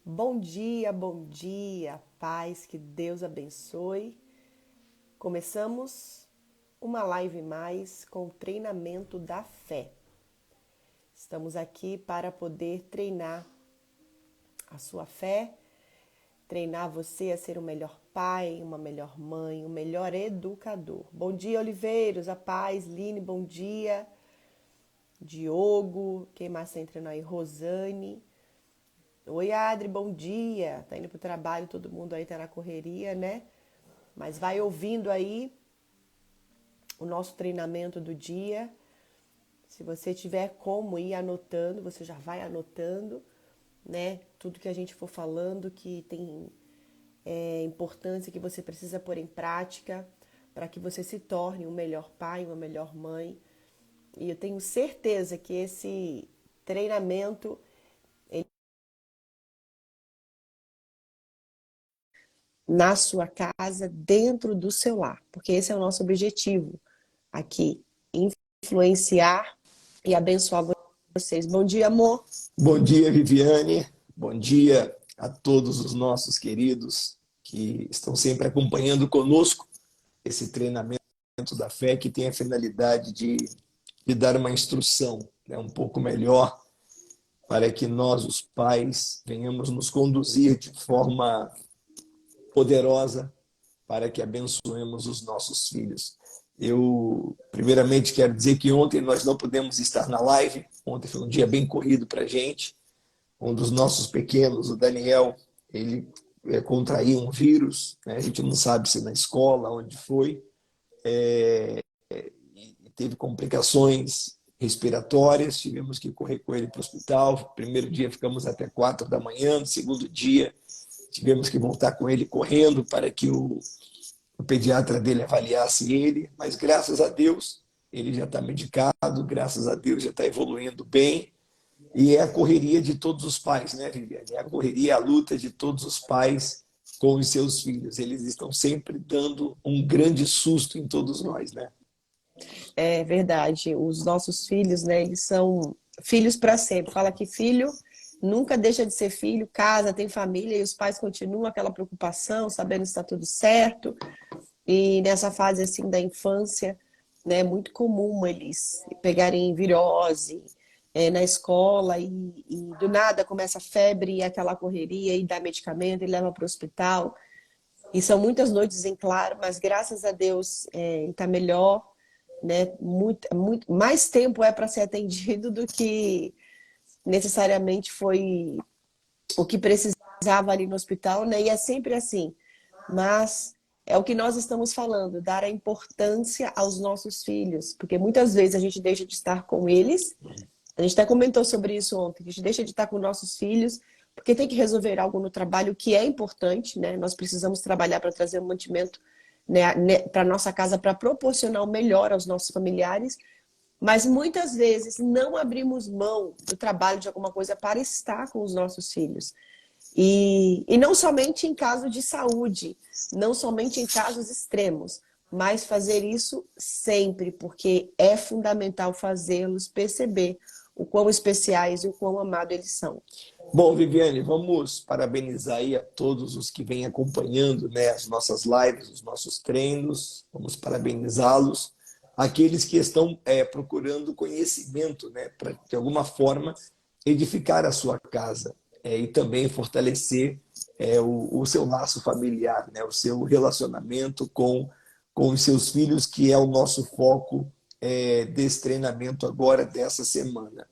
Bom dia, paz, que Deus abençoe. Começamos uma live mais com o treinamento da fé. Estamos aqui para poder treinar a sua fé, treinar você a ser um melhor pai, uma melhor mãe, um melhor educador. Bom dia, Oliveiros, a paz, Line, bom dia. Diogo, quem mais está entrando aí? Rosane. Oi, Adri, bom dia. Tá indo pro trabalho, todo mundo aí tá na correria, né? Mas vai ouvindo aí o nosso treinamento do dia. Se você tiver como ir anotando, você já vai anotando, né? Tudo que a gente for falando que tem importância, que você precisa pôr em prática para que você se torne um melhor pai, uma melhor mãe. E eu tenho certeza que esse treinamento na sua casa, dentro do seu lar, porque esse é o nosso objetivo aqui, influenciar e abençoar vocês. Bom dia, amor. Bom dia, Viviane. Bom dia a todos os nossos queridos que estão sempre acompanhando conosco esse treinamento da fé que tem a finalidade de dar uma instrução, né, um pouco melhor para que nós, os pais, venhamos nos conduzir de forma poderosa para que abençoemos os nossos filhos. Eu, primeiramente, quero dizer que ontem nós não pudemos estar na live. Ontem foi um dia bem corrido para a gente. Um dos nossos pequenos, o Daniel, ele contraiu um vírus, né? A gente não sabe se na escola, onde foi, teve complicações respiratórias, tivemos que correr com ele para o hospital. No primeiro dia ficamos até 4 da manhã, no segundo dia tivemos que voltar com ele correndo para que o pediatra dele avaliasse ele, mas graças a Deus ele já está medicado, graças a Deus já está evoluindo bem. E é a correria de todos os pais, né, Viviane? É a correria, a luta de todos os pais com os seus filhos. Eles estão sempre dando um grande susto em todos nós, né? É verdade, os nossos filhos, né, eles são filhos para sempre. Fala que filho nunca deixa de ser filho, casa, tem família e os pais continuam aquela preocupação, sabendo se está tudo certo. E nessa fase assim da infância, né, é muito comum eles pegarem virose na escola e do nada começa a febre e aquela correria e dá medicamento e leva para o hospital. E são muitas noites em claro, mas graças a Deus ele está melhor, né? Muito mais tempo é para ser atendido do que necessariamente foi o que precisava ali no hospital, né? E é sempre assim. Mas é o que nós estamos falando, dar a importância aos nossos filhos, porque muitas vezes a gente deixa de estar com eles. A gente até comentou sobre isso ontem, a gente deixa de estar com nossos filhos, porque tem que resolver algo no trabalho que é importante, né? Nós precisamos trabalhar para trazer um mantimento, né, para nossa casa, para proporcionar o melhor aos nossos familiares, mas muitas vezes não abrimos mão do trabalho de alguma coisa para estar com os nossos filhos. E não somente em caso de saúde, não somente em casos extremos, mas fazer isso sempre, porque é fundamental fazê-los perceber o quão especiais e o quão amados eles são. Bom, Viviane, vamos parabenizar aí a todos os que vêm acompanhando, né, as nossas lives, os nossos treinos. Vamos parabenizá-los. Aqueles que estão procurando conhecimento, né, para, de alguma forma, edificar a sua casa e também fortalecer o seu laço familiar, né, o seu relacionamento com os seus filhos, que é o nosso foco desse treinamento agora, dessa semana.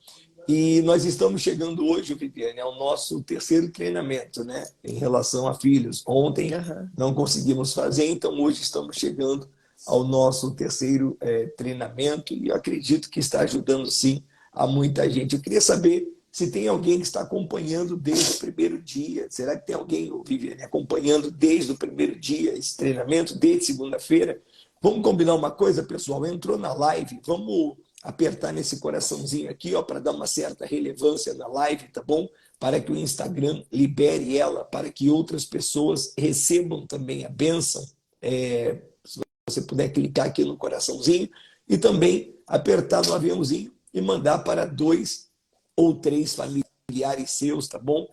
E nós estamos chegando hoje, Viviane, ao nosso terceiro treinamento, né, em relação a filhos. Ontem Uhum. não conseguimos fazer, então hoje estamos chegando ao nosso terceiro treinamento e eu acredito que está ajudando sim a muita gente. Eu queria saber se tem alguém que está acompanhando desde o primeiro dia. Será que tem alguém, Viviane, acompanhando desde o primeiro dia esse treinamento, desde segunda-feira? Vamos combinar uma coisa, pessoal? Entrou na live, vamos apertar nesse coraçãozinho aqui, ó, para dar uma certa relevância na live, tá bom? Para que o Instagram libere ela, para que outras pessoas recebam também a bênção. Se você puder clicar aqui no coraçãozinho e também apertar no aviãozinho e mandar para 2 ou 3 famílias familiares seus, tá bom?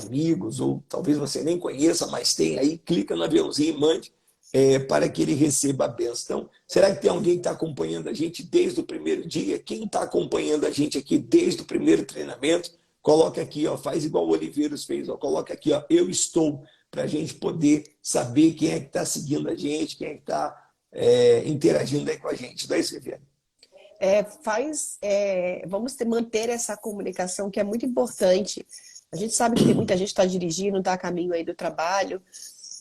Amigos, ou talvez você nem conheça, mas tem aí, clica no aviãozinho e mande para que ele receba a bênção. Então, será que tem alguém que está acompanhando a gente desde o primeiro dia? Quem está acompanhando a gente aqui desde o primeiro treinamento? Coloca aqui, ó, faz igual o Oliveiros fez, ó, coloca aqui, ó, eu estou, para a gente poder saber quem é que está seguindo a gente, quem é que está interagindo aí com a gente. Não é isso, Viviane? Vamos manter essa comunicação que é muito importante. A gente sabe que tem muita gente que está dirigindo, está a caminho aí do trabalho,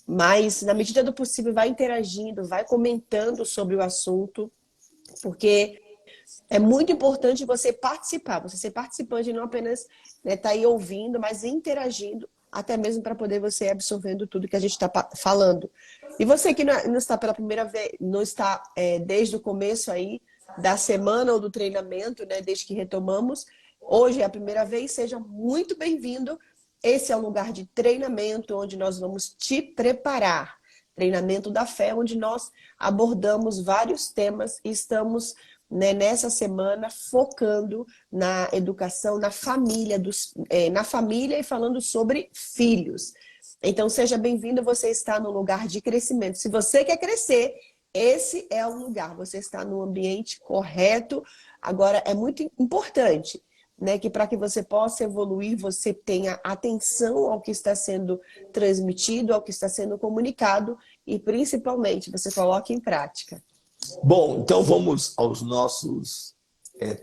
mas na medida do possível vai interagindo, vai comentando sobre o assunto, porque é muito importante você participar, você ser participante e não apenas tá aí ouvindo, mas interagindo, até mesmo para poder você ir absorvendo tudo que a gente está falando. E você que não está pela primeira vez, não está desde o começo aí da semana ou do treinamento, né, desde que retomamos, hoje é a primeira vez, seja muito bem-vindo. Esse é um lugar de treinamento onde nós vamos te preparar. Treinamento da fé, onde nós abordamos vários temas e estamos, né, nessa semana focando na educação, na família, na família e falando sobre filhos. Então, seja bem-vindo, você está no lugar de crescimento. Se você quer crescer, esse é o lugar, você está no ambiente correto. Agora, é muito importante, né, que para que você possa evoluir, você tenha atenção ao que está sendo transmitido, ao que está sendo comunicado e, principalmente, você coloque em prática. Bom, então vamos aos nossos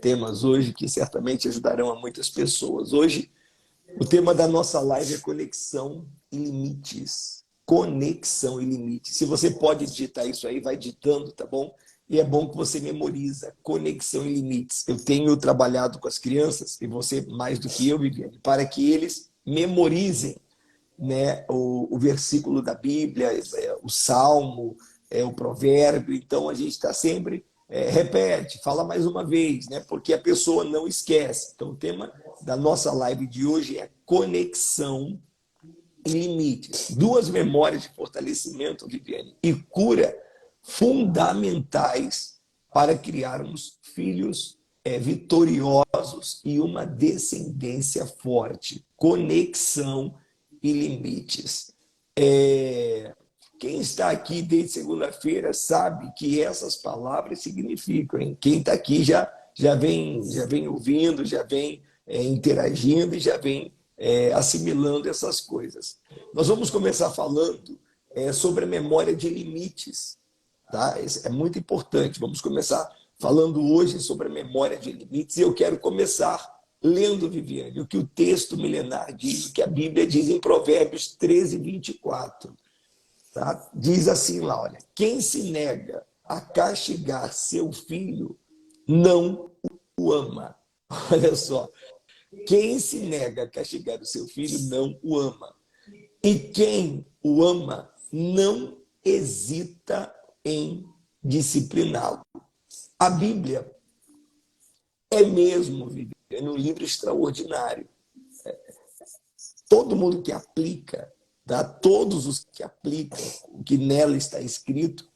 temas hoje, que certamente ajudarão a muitas pessoas. Hoje, o tema da nossa live é conexão e limites. Conexão e limites. Se você pode digitar isso aí, vai ditando, tá bom? E é bom que você memoriza conexão e limites. Eu tenho trabalhado com as crianças, e você mais do que eu, Viviane, para que eles memorizem, né, o versículo da Bíblia, o Salmo, o provérbio. Então, a gente está sempre, repete, fala mais uma vez, né, porque a pessoa não esquece. Então, o tema da nossa live de hoje é conexão e limites. Duas memórias de fortalecimento, Viviane, e cura fundamentais para criarmos filhos vitoriosos e uma descendência forte. Conexão e limites. Quem está aqui desde segunda-feira sabe que essas palavras significam, hein? Quem está aqui já vem ouvindo, já vem interagindo e já vem assimilando essas coisas. Nós vamos começar falando sobre a memória de limites. Tá? Isso é muito importante. Vamos começar falando hoje sobre a memória de limites. E eu quero começar lendo, Viviane, o que o texto milenar diz, o que a Bíblia diz em Provérbios 13, 24. Tá? Diz assim lá, olha, quem se nega a castigar seu filho não o ama. Olha só, quem se nega a castigar o seu filho não o ama. E quem o ama não hesita em discipliná-lo. A Bíblia é mesmo, Viviane, um livro extraordinário. Todo mundo que aplica, tá? Todos os que aplicam o que nela está escrito,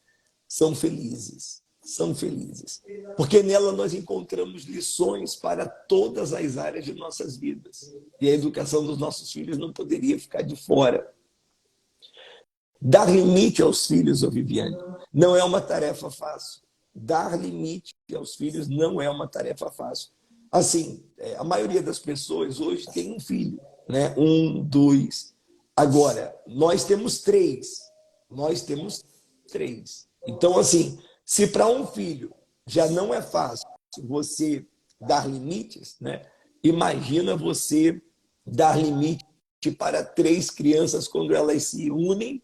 são felizes. São felizes. Porque nela nós encontramos lições para todas as áreas de nossas vidas. E a educação dos nossos filhos não poderia ficar de fora. Dar limite aos filhos, ô Viviane, não é uma tarefa fácil. Dar limite aos filhos não é uma tarefa fácil. Assim, a maioria das pessoas hoje tem um filho, né? 1, 2. Agora, nós temos 3. Nós temos 3. Então, assim, se para um filho já não é fácil você dar limites, né? Imagina você dar limite para 3 crianças quando elas se unem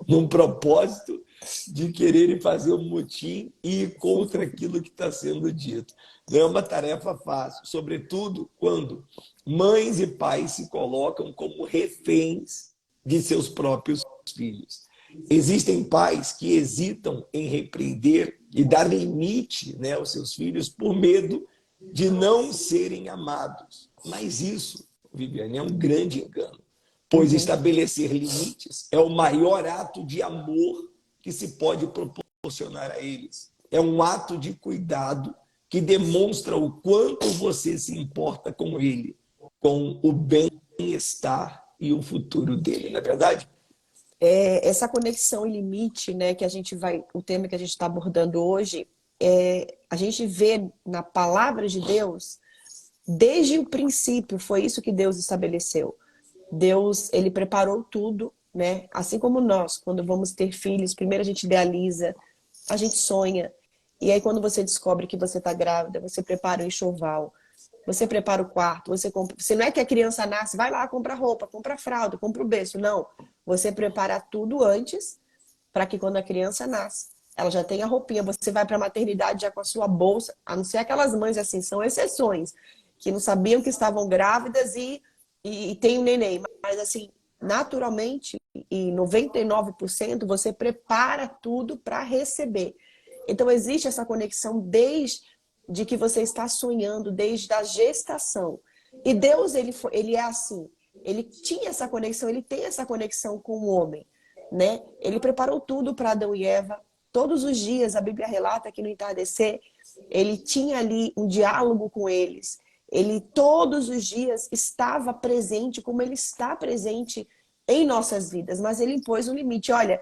num propósito de quererem fazer um motim e ir contra aquilo que está sendo dito. Não é uma tarefa fácil, sobretudo quando mães e pais se colocam como reféns de seus próprios filhos. Existem pais que hesitam em repreender e dar limite, né, aos seus filhos por medo de não serem amados. Mas isso, Viviane, é um grande engano, pois estabelecer limites é o maior ato de amor que se pode proporcionar a eles. É um ato de cuidado que demonstra o quanto você se importa com ele. com o bem-estar e o futuro dele, não é verdade? Essa conexão e limite, né, que a gente vai, o tema que a gente está abordando hoje, a gente vê na palavra de Deus, desde o princípio, foi isso que Deus estabeleceu. Deus, ele preparou tudo, né? Assim como nós, quando vamos ter filhos, primeiro a gente idealiza, a gente sonha. E aí quando você descobre que você está grávida, você prepara o enxoval, você prepara o quarto, você compra. Você não é que a criança nasce, vai lá, compra roupa, compra fralda, compra o berço. Não. Você prepara tudo antes para que quando a criança nasce, ela já tenha a roupinha. Você vai para a maternidade já com a sua bolsa, a não ser aquelas mães assim, são exceções, que não sabiam que estavam grávidas e tem um neném. Mas assim, naturalmente, e 99% você prepara tudo para receber. Então existe essa conexão desde que você está sonhando, desde a gestação. E Deus, ele é assim. Ele tinha essa conexão, ele tem essa conexão com o homem, né? Ele preparou tudo para Adão e Eva. Todos os dias, a Bíblia relata que no entardecer, ele tinha ali um diálogo com eles. Ele todos os dias estava presente, como ele está presente em nossas vidas. Mas ele impôs um limite. Olha,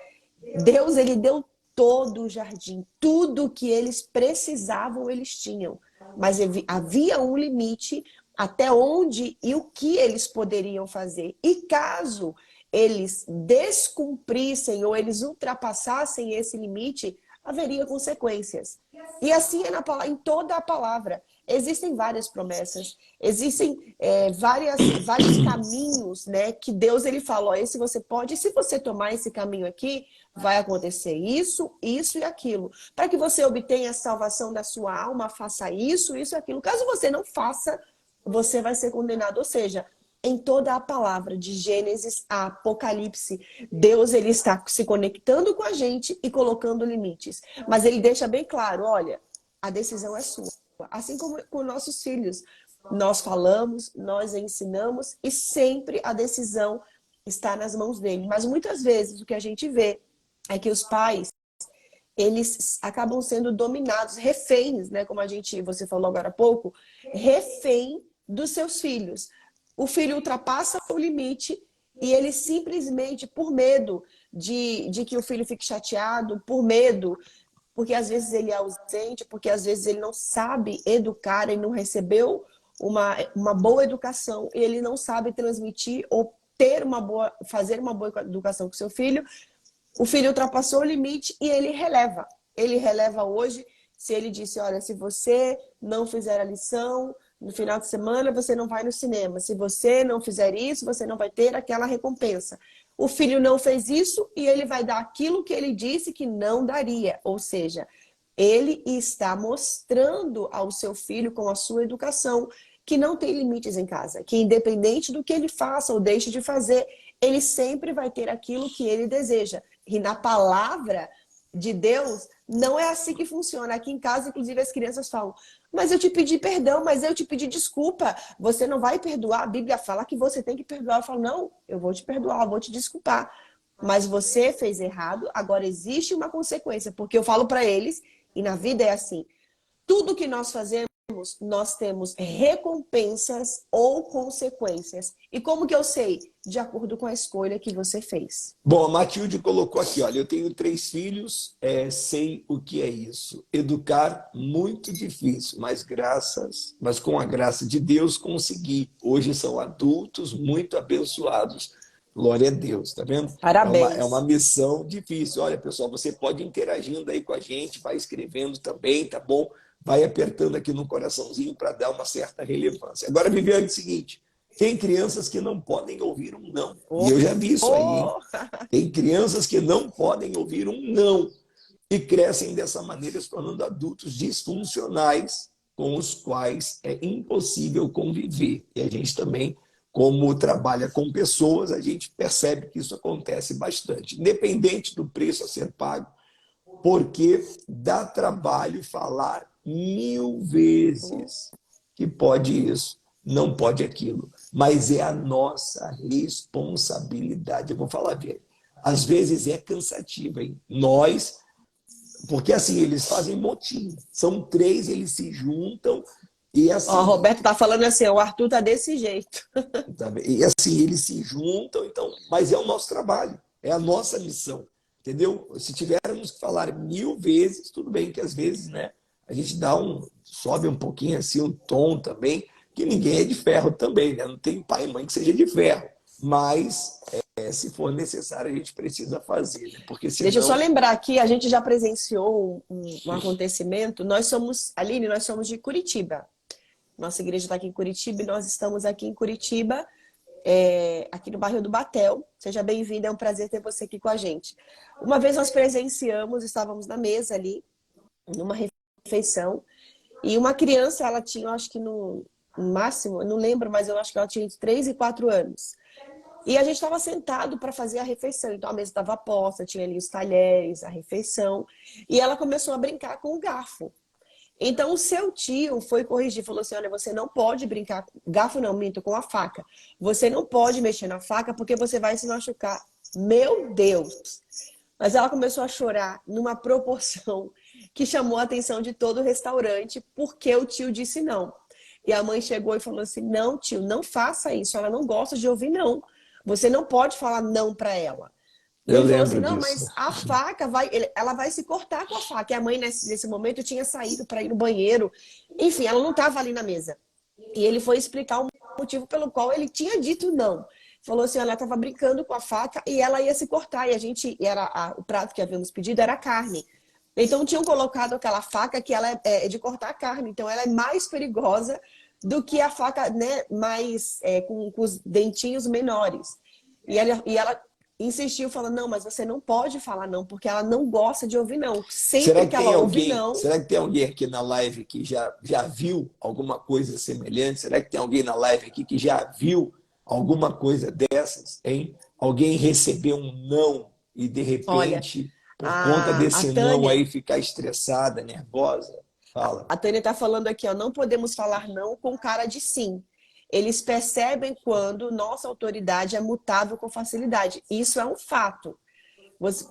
Deus, ele deu todo o jardim, tudo que eles precisavam, eles tinham. Mas havia um limite até onde e o que eles poderiam fazer. E caso eles descumprissem ou eles ultrapassassem esse limite, haveria consequências. E assim é em toda a palavra. Existem várias promessas, existem vários caminhos, né? Que Deus ele fala, ó, esse você pode, e se você tomar esse caminho aqui, vai acontecer isso, isso e aquilo. Para que você obtenha a salvação da sua alma, faça isso, isso e aquilo. Caso você não faça, você vai ser condenado. Ou seja, em toda a palavra, de Gênesis a Apocalipse, Deus ele está se conectando com a gente e colocando limites. Mas ele deixa bem claro, olha, a decisão é sua. Assim como com nossos filhos. Nós falamos, nós ensinamos e sempre a decisão está nas mãos dele. Mas muitas vezes o que a gente vê é que os pais, eles acabam sendo dominados, reféns, né? Como você falou agora há pouco, refém dos seus filhos. O filho ultrapassa o limite e ele simplesmente, por medo de que o filho fique chateado, por medo, porque às vezes ele é ausente, porque às vezes ele não sabe educar, ele não recebeu uma boa educação, e ele não sabe transmitir ou fazer uma boa educação com seu filho. O filho ultrapassou o limite e ele releva. Ele releva hoje, se ele disse, olha, se você não fizer a lição, no final de semana você não vai no cinema. Se você não fizer isso, você não vai ter aquela recompensa. O filho não fez isso e ele vai dar aquilo que ele disse que não daria. Ou seja, ele está mostrando ao seu filho, com a sua educação, que não tem limites em casa. Que independente do que ele faça ou deixe de fazer, ele sempre vai ter aquilo que ele deseja. E na palavra de Deus, não é assim que funciona. Aqui em casa, inclusive, as crianças falam, mas eu te pedi perdão, mas eu te pedi desculpa. Você não vai perdoar. A Bíblia fala que você tem que perdoar. Eu falo, não, eu vou te perdoar, eu vou te desculpar. Mas você fez errado, agora existe uma consequência. Porque eu falo para eles, e na vida é assim, tudo que nós fazemos, nós temos recompensas ou consequências. E como que eu sei? De acordo com a escolha que você fez. Bom, a Matilde colocou aqui, olha, eu tenho 3 filhos, sei o que é isso. Educar, muito difícil, mas com a graça de Deus consegui. Hoje são adultos muito abençoados. Glória a Deus, tá vendo? É uma Parabéns. missão difícil. Olha, pessoal, você pode ir interagindo aí com a gente, vai escrevendo também, tá bom? Vai apertando aqui no coraçãozinho para dar uma certa relevância. Agora, Viviane, é o seguinte, tem crianças que não podem ouvir um não. E Oh, eu já vi isso aí, hein? oh. Tem crianças que não podem ouvir um não e crescem dessa maneira, se tornando adultos disfuncionais com os quais é impossível conviver. E a gente também, como trabalha com pessoas, a gente percebe que isso acontece bastante, independente do preço a ser pago, porque dá trabalho falar 1000 vezes que pode isso, não pode aquilo. Mas é a nossa responsabilidade. Eu vou falar, velho. Às vezes é cansativo, hein? Nós, porque assim, eles fazem motim. São 3, eles se juntam E Ó, a assim, Roberto tá falando assim, o Arthur tá desse jeito. e assim, eles se juntam, então, mas é o nosso trabalho, é a nossa missão, entendeu? Se tivermos que falar 1000 vezes, tudo bem que às vezes, né, a gente sobe um pouquinho assim, um tom também, que ninguém é de ferro também, né? Não tem pai e mãe que seja de ferro, mas se for necessário, a gente precisa fazer, né? Porque Deixa eu só senão, lembrar aqui, a gente já presenciou um acontecimento. Nós somos, Aline, nós somos de Curitiba. Nossa igreja está aqui em Curitiba e nós estamos aqui em Curitiba, aqui no bairro do Batel. Seja bem-vindo, é um prazer ter você aqui com a gente. Uma vez nós presenciamos, estávamos na mesa ali, numa refeição, e uma criança, ela tinha, eu acho que no máximo, eu não lembro, mas eu acho que ela tinha entre 3 e 4 anos. E a gente estava sentado para fazer a refeição, então a mesa estava posta, tinha ali os talheres, a refeição, e ela começou a brincar com o garfo. Então o seu tio foi corrigir, falou assim, olha, você não pode brincar, garfo não, minto, com a faca. Você não pode mexer na faca porque você vai se machucar. Meu Deus! Mas ela começou a chorar numa proporção que chamou a atenção de todo o restaurante porque o tio disse não. E a mãe chegou e falou assim, não, tio, não faça isso, ela não gosta de ouvir não. Você não pode falar não para ela. E eu ele falou assim, lembro não, disso. mas a faca ela vai se cortar com a faca. E a mãe, nesse momento, tinha saído para ir no banheiro. Enfim, ela não estava ali na mesa. E ele foi explicar o motivo pelo qual ele tinha dito não. Falou assim, ela estava brincando com a faca e ela ia se cortar. O prato que havíamos pedido era carne. Então tinham colocado aquela faca que ela é de cortar carne. Então ela é mais perigosa do que a faca, né, mais com os dentinhos menores. E ela insistiu, falando, não, mas você não pode falar não, porque ela não gosta de ouvir não. Sempre que ela ouve não, Será que tem alguém aqui na live que já viu alguma coisa semelhante? Será que tem alguém na live aqui que já viu alguma coisa dessas, hein? Alguém recebeu um não e de olha, repente, por conta a desse não Tânia, aí, ficar estressada, nervosa? Fala. a Tânia está falando aqui, ó, não podemos falar não com cara de sim. Eles percebem quando nossa autoridade é mutável com facilidade. Isso é um fato.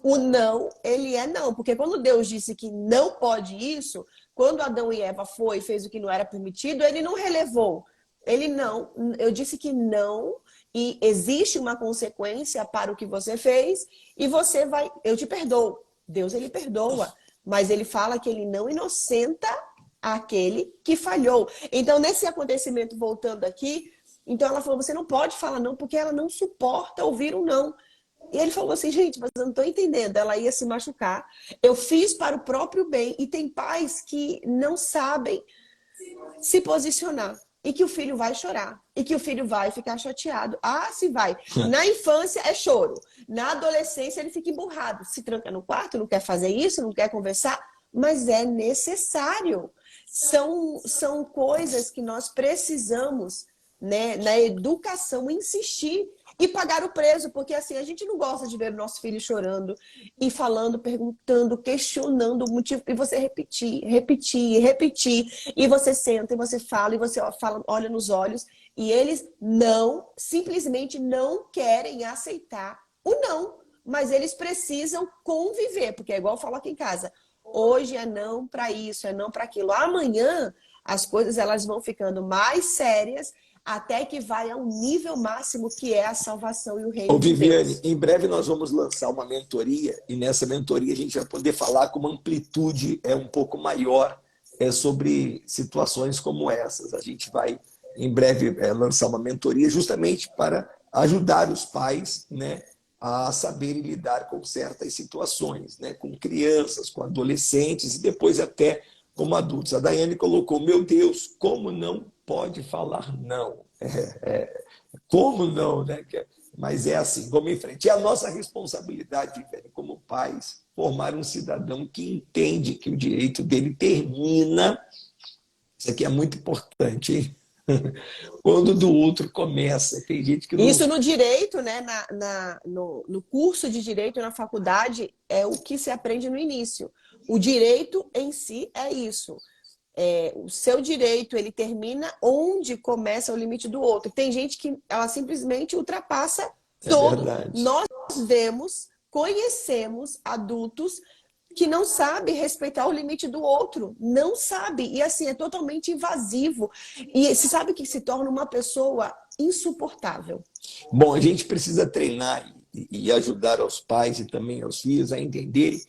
O não, ele é não. Porque quando Deus disse que não pode isso, quando Adão e Eva foi e fez o que não era permitido, ele não relevou. Ele não. Eu disse que não e existe uma consequência para o que você fez e você vai. Eu te perdoo. Deus, ele perdoa. Mas ele fala que ele não inocenta aquele que falhou. Então, nesse acontecimento, voltando aqui, então ela falou: você não pode falar não, porque ela não suporta ouvir um não. E ele falou assim, gente, mas eu não estou entendendo. Ela ia se machucar. Eu fiz para o próprio bem. E tem pais que não sabem se posicionar. E que o filho vai chorar. E que o filho vai ficar chateado. Ah, se vai. Na infância é choro. Na adolescência ele fica emburrado. Se tranca no quarto, não quer fazer isso, não quer conversar. Mas é necessário. São coisas que nós precisamos, né, na educação, insistir e pagar o preço, porque assim, a gente não gosta de ver o nosso filho chorando e falando, perguntando, questionando o motivo, e você repetir, repetir, repetir, e você senta, e você fala, olha nos olhos, e eles simplesmente não querem aceitar o não, mas eles precisam conviver, porque é igual eu falo aqui em casa, hoje é não para isso, é não para aquilo, amanhã as coisas elas vão ficando mais sérias, até que vai ao nível máximo que é a salvação e o Ô, reino de Viviane, Deus. em breve nós vamos lançar uma mentoria e nessa mentoria a gente vai poder falar com uma amplitude um pouco maior sobre situações como essas. A gente vai em breve lançar uma mentoria justamente para ajudar os pais, né, a saberem lidar com certas situações, né, com crianças, com adolescentes e depois até como adultos. A Daiane colocou, meu Deus, como não pode falar não? Como não, né? Mas é assim, vamos em frente. É a nossa responsabilidade, velho, como pais, formar um cidadão que entende que o direito dele termina. Isso aqui é muito importante, hein? Quando o do outro começa. Tem gente que não. Isso no direito, né? No curso de direito na faculdade, é o que se aprende no início. O direito em si é isso. O seu direito, ele termina onde começa o limite do outro. Tem gente que ela simplesmente ultrapassa É todo. verdade. Nós vemos, conhecemos adultos que não sabe respeitar o limite do outro, não sabe, e assim, é totalmente invasivo, e se sabe que se torna uma pessoa insuportável. Bom, a gente precisa treinar e ajudar aos pais e também aos filhos a entenderem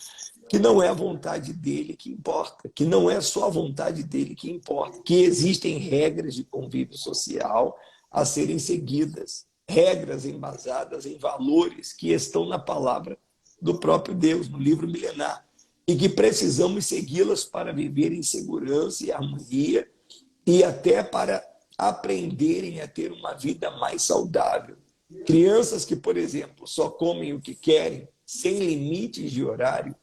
que não é a vontade dele que importa, que não é só a vontade dele que importa, que existem regras de convívio social a serem seguidas, regras embasadas em valores que estão na palavra do próprio Deus, no livro milenar, e que precisamos segui-las para viver em segurança e harmonia e até para aprenderem a ter uma vida mais saudável. Crianças que, por exemplo, só comem o que querem, sem limites de horário,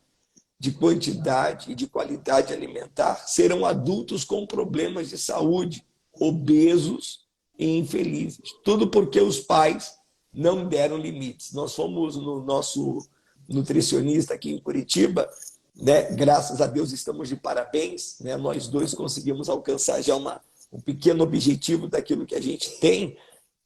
de quantidade e de qualidade alimentar, serão adultos com problemas de saúde, obesos e infelizes. Tudo porque os pais não deram limites. Nós fomos no nosso nutricionista aqui em Curitiba, né? Graças a Deus estamos de parabéns, né? Nós dois conseguimos alcançar já um pequeno objetivo daquilo que a gente tem,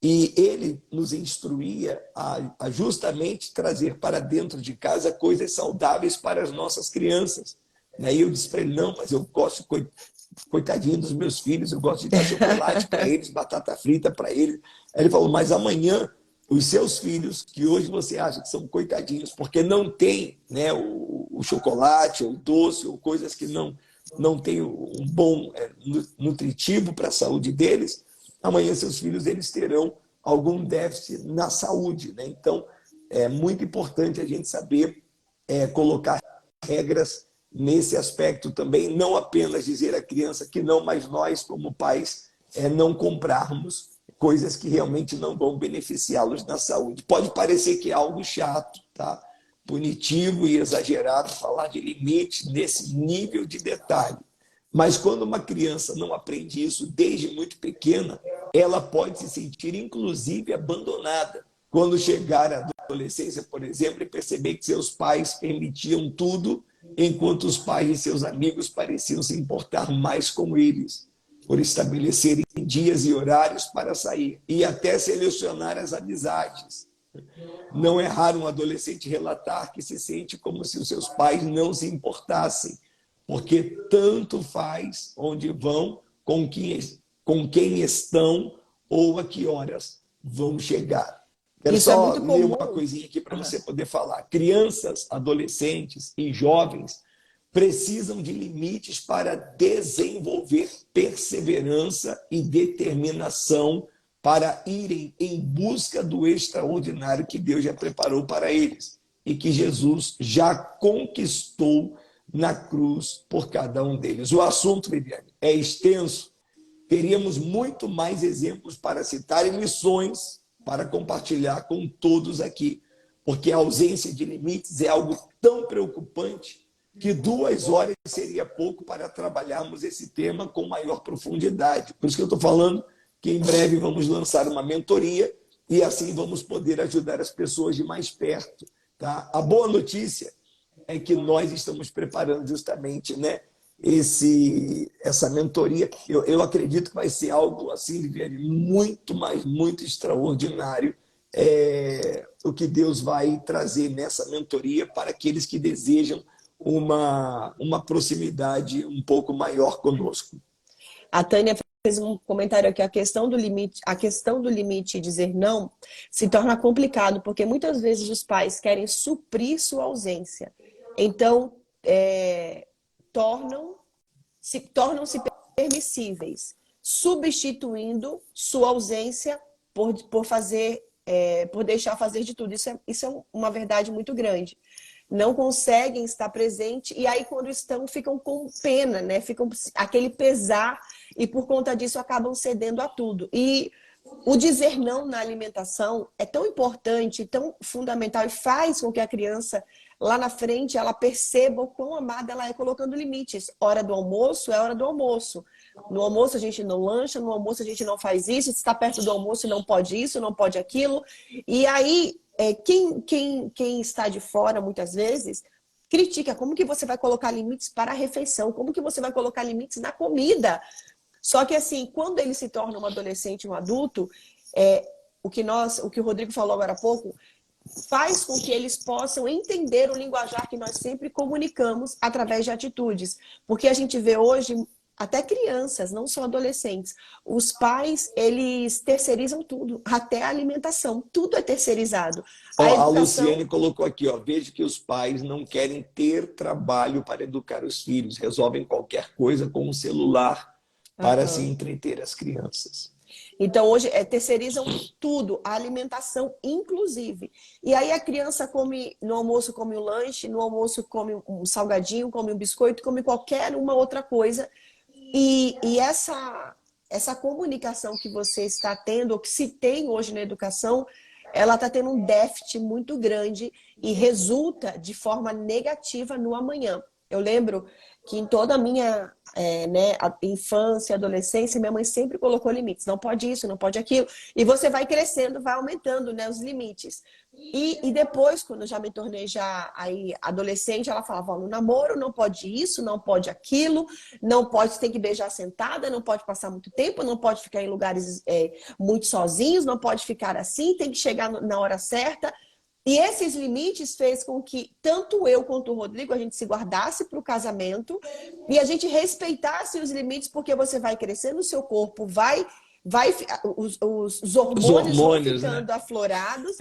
e ele nos instruía a justamente trazer para dentro de casa coisas saudáveis para as nossas crianças. Aí eu disse para ele, não, mas eu gosto, coitadinho dos meus filhos, eu gosto de dar chocolate para eles, batata frita para eles. Aí ele falou, mas amanhã os seus filhos, que hoje você acha que são coitadinhos, porque não tem, né, o chocolate, ou o doce, ou coisas que não têm um bom nutritivo para a saúde deles, amanhã seus filhos eles terão algum déficit na saúde, né? Então, é muito importante a gente saber colocar regras nesse aspecto também, não apenas dizer à criança que não, mas nós, como pais, não comprarmos coisas que realmente não vão beneficiá-los na saúde. Pode parecer que é algo chato, tá? Punitivo e exagerado falar de limite nesse nível de detalhe. Mas quando uma criança não aprende isso desde muito pequena, ela pode se sentir, inclusive, abandonada. Quando chegar à adolescência, por exemplo, e perceber que seus pais permitiam tudo, enquanto os pais e seus amigos pareciam se importar mais com eles, por estabelecerem dias e horários para sair e até selecionar as amizades. Não é raro um adolescente relatar que se sente como se os seus pais não se importassem, porque tanto faz onde vão, com quem estão ou a que horas vão chegar. Quero Isso é só muito ler comum. uma coisinha aqui para você poder falar. Crianças, adolescentes e jovens precisam de limites para desenvolver perseverança e determinação para irem em busca do extraordinário que Deus já preparou para eles e que Jesus já conquistou na cruz por cada um deles. O assunto, Viviane, é extenso. Teríamos muito mais exemplos para citar e lições para compartilhar com todos aqui, porque a ausência de limites é algo tão preocupante que 2 horas seria pouco para trabalharmos esse tema com maior profundidade. Por isso que eu estou falando que em breve vamos lançar uma mentoria e assim vamos poder ajudar as pessoas de mais perto. Tá? A boa notícia é que nós estamos preparando justamente, né, essa mentoria. Eu acredito que vai ser algo assim, Viviane, muito, mas muito extraordinário, o que Deus vai trazer nessa mentoria para aqueles que desejam uma proximidade um pouco maior conosco. A Tânia fez um comentário aqui, a questão do limite e dizer não se torna complicado, porque muitas vezes os pais querem suprir sua ausência. Então, tornam-se permissíveis, substituindo sua ausência por deixar fazer de tudo. Isso é uma verdade muito grande. Não conseguem estar presente e aí quando estão ficam com pena, né? Ficam aquele pesar e por conta disso acabam cedendo a tudo. E o dizer não na alimentação é tão importante, tão fundamental e faz com que a criança lá na frente ela perceba o quão amada ela é colocando limites. Hora do almoço é hora do almoço. No almoço a gente não lancha, no almoço a gente não faz isso, se está perto do almoço não pode isso, não pode aquilo. E aí quem está de fora, muitas vezes, critica como que você vai colocar limites para a refeição, como que você vai colocar limites na comida. Só que, assim, quando ele se torna um adolescente, um adulto, o que o Rodrigo falou agora há pouco, faz com que eles possam entender o linguajar que nós sempre comunicamos através de atitudes. Porque a gente vê hoje até crianças, não só adolescentes, os pais, eles terceirizam tudo, até a alimentação, tudo é terceirizado. A Ó, a educação... Luciane colocou aqui, ó, vejo que os pais não querem ter trabalho para educar os filhos, resolvem qualquer coisa com o celular para se Aham. entreter as crianças. Então, hoje, terceirizam tudo, a alimentação inclusive. E aí a criança come, no almoço come um lanche, no almoço come um salgadinho, come um biscoito, come qualquer uma outra coisa. E essa comunicação que você está tendo, ou que se tem hoje na educação, ela está tendo um déficit muito grande e resulta de forma negativa no amanhã. Eu lembro que em toda a minha infância, adolescência, minha mãe sempre colocou limites. Não pode isso, não pode aquilo. E você vai crescendo, vai aumentando, né, os limites. E depois, quando eu já me tornei já aí adolescente, ela falava, no namoro não pode isso, não pode aquilo, não pode, você tem que beijar sentada, não pode passar muito tempo, não pode ficar em lugares muito sozinhos, não pode ficar assim, tem que chegar na hora certa. E esses limites fez com que tanto eu quanto o Rodrigo, a gente se guardasse para o casamento e a gente respeitasse os limites, porque você vai crescendo, o seu corpo os Os hormônios vão hormônios, né? ficando aflorados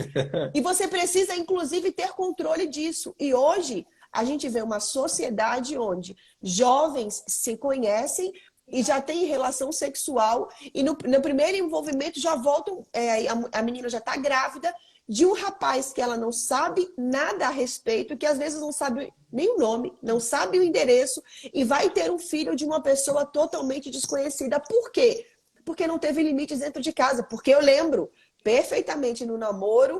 e você precisa, inclusive, ter controle disso. E hoje a gente vê uma sociedade onde jovens se conhecem e já têm relação sexual e no primeiro envolvimento já voltam, a menina já está grávida de um rapaz que ela não sabe nada a respeito, que às vezes não sabe nem o nome, não sabe o endereço, e vai ter um filho de uma pessoa totalmente desconhecida. Por quê? Porque não teve limites dentro de casa. Porque eu lembro perfeitamente no namoro,